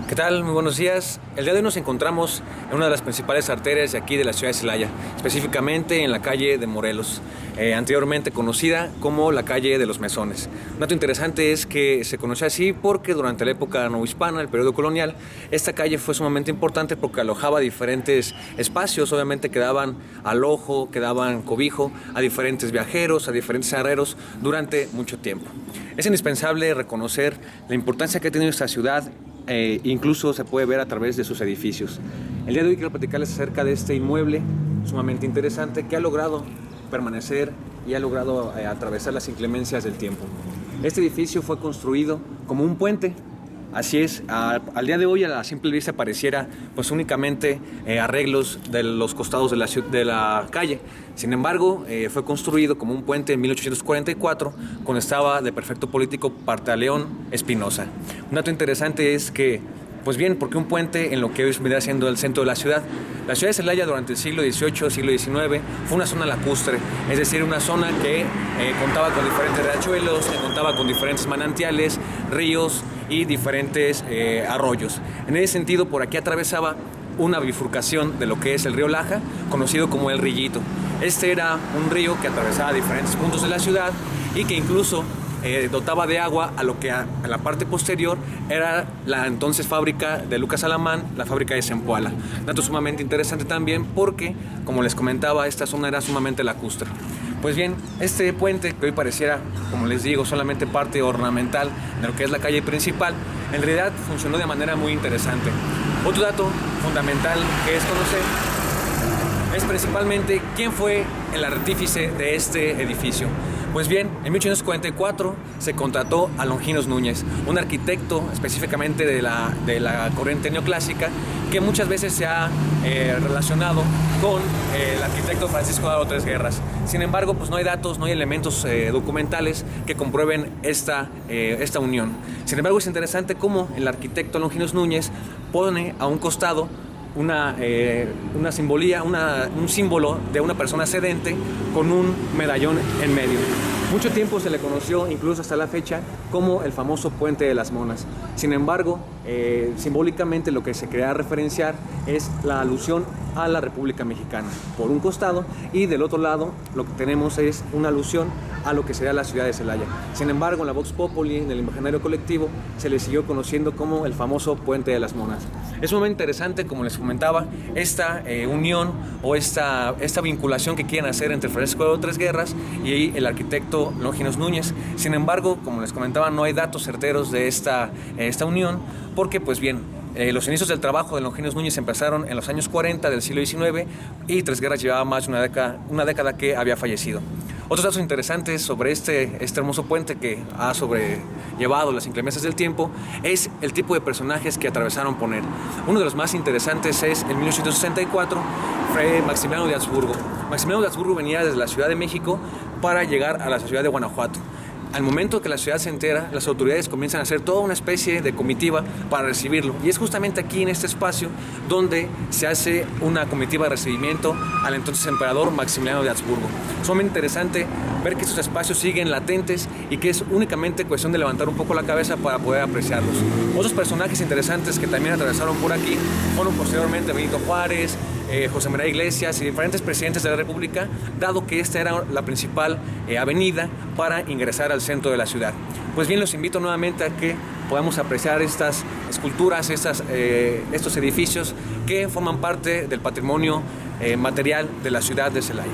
¿Qué tal? Muy buenos días. El día de hoy nos encontramos en una de las principales arterias de aquí de la ciudad de Celaya, específicamente en la calle de Morelos, anteriormente conocida como la calle de los Mesones. Un dato interesante es que se conoce así porque durante la época novohispana, el periodo colonial, esta calle fue sumamente importante porque alojaba diferentes espacios, obviamente que daban alojo, que daban cobijo a diferentes viajeros, a diferentes herreros durante mucho tiempo. Es indispensable reconocer la importancia que ha tenido esta ciudad. Incluso se puede ver a través de sus edificios. El día de hoy quiero platicarles acerca de este inmueble sumamente interesante que ha logrado permanecer y ha logrado atravesar las inclemencias del tiempo. Este edificio fue construido como un puente. Así es, al día de hoy a la simple vista pareciera pues únicamente arreglos de los costados de la calle. Sin embargo, fue construido como un puente en 1844 cuando estaba de prefecto político Pantaleón Espinosa. Un dato interesante es que, pues bien, ¿por qué un puente en lo que hoy vendría siendo el centro de la ciudad? La ciudad de Celaya durante el siglo XVIII, siglo XIX, fue una zona lacustre, es decir, una zona que contaba con diferentes riachuelos, que contaba con diferentes manantiales, ríos y diferentes arroyos. En ese sentido, por aquí atravesaba una bifurcación de lo que es el río Laja, conocido como el Rillito. Este era un río que atravesaba diferentes puntos de la ciudad y que incluso dotaba de agua a lo que a la parte posterior era la entonces fábrica de Lucas Alamán, la fábrica de Zempoala. Dato sumamente interesante también porque, como les comentaba, esta zona era sumamente lacustre. Pues bien, este puente que hoy pareciera, como les digo, solamente parte ornamental de lo que es la calle principal, en realidad funcionó de manera muy interesante. Otro dato fundamental que es conocer es principalmente quién fue el artífice de este edificio. Pues bien, en 1844 se contrató a Longinos Núñez, un arquitecto específicamente de la corriente neoclásica que muchas veces se ha relacionado con el arquitecto Francisco Dado Tres Guerras. Sin embargo, pues no hay datos, no hay elementos documentales que comprueben esta unión. Sin embargo, es interesante cómo el arquitecto Longinos Núñez pone a un costado una simbolía, un símbolo de una persona sedente con un medallón en medio. Mucho tiempo se le conoció, incluso hasta la fecha, como el famoso Puente de las Monas. Sin embargo, simbólicamente lo que se quería referenciar es la alusión a la República Mexicana, por un costado, y del otro lado lo que tenemos es una alusión a lo que sería la ciudad de Celaya. Sin embargo, en la Vox Populi, en el imaginario colectivo, se le siguió conociendo como el famoso Puente de las Monas. Es muy interesante, como les comentaba, esta unión o esta vinculación que quieren hacer entre Francisco Dado Tres Guerras y el arquitecto Longinos Núñez. Sin embargo, como les comentaba, no hay datos certeros de esta unión, porque pues bien, los inicios del trabajo de Longinos Núñez empezaron en los años 40 del siglo XIX y Tres Guerras llevaba más de una década que había fallecido. Otros datos interesantes sobre este hermoso puente que ha sobrellevado las inclemencias del tiempo es el tipo de personajes que atravesaron por él. Uno de los más interesantes es en 1864 fue Maximiliano de Habsburgo. Maximiliano de Habsburgo venía desde la Ciudad de México para llegar a la ciudad de Guanajuato. Al momento que la ciudad se entera, las autoridades comienzan a hacer toda una especie de comitiva para recibirlo. Y es justamente aquí, en este espacio, donde se hace una comitiva de recibimiento al entonces emperador Maximiliano de Habsburgo. Es muy interesante ver que estos espacios siguen latentes y que es únicamente cuestión de levantar un poco la cabeza para poder apreciarlos. Otros personajes interesantes que también atravesaron por aquí fueron posteriormente Benito Juárez, José María Iglesias y diferentes presidentes de la República, dado que esta era la principal avenida para ingresar al centro de la ciudad. Pues bien, los invito nuevamente a que podamos apreciar estas esculturas, estos edificios que forman parte del patrimonio material de la ciudad de Celaya.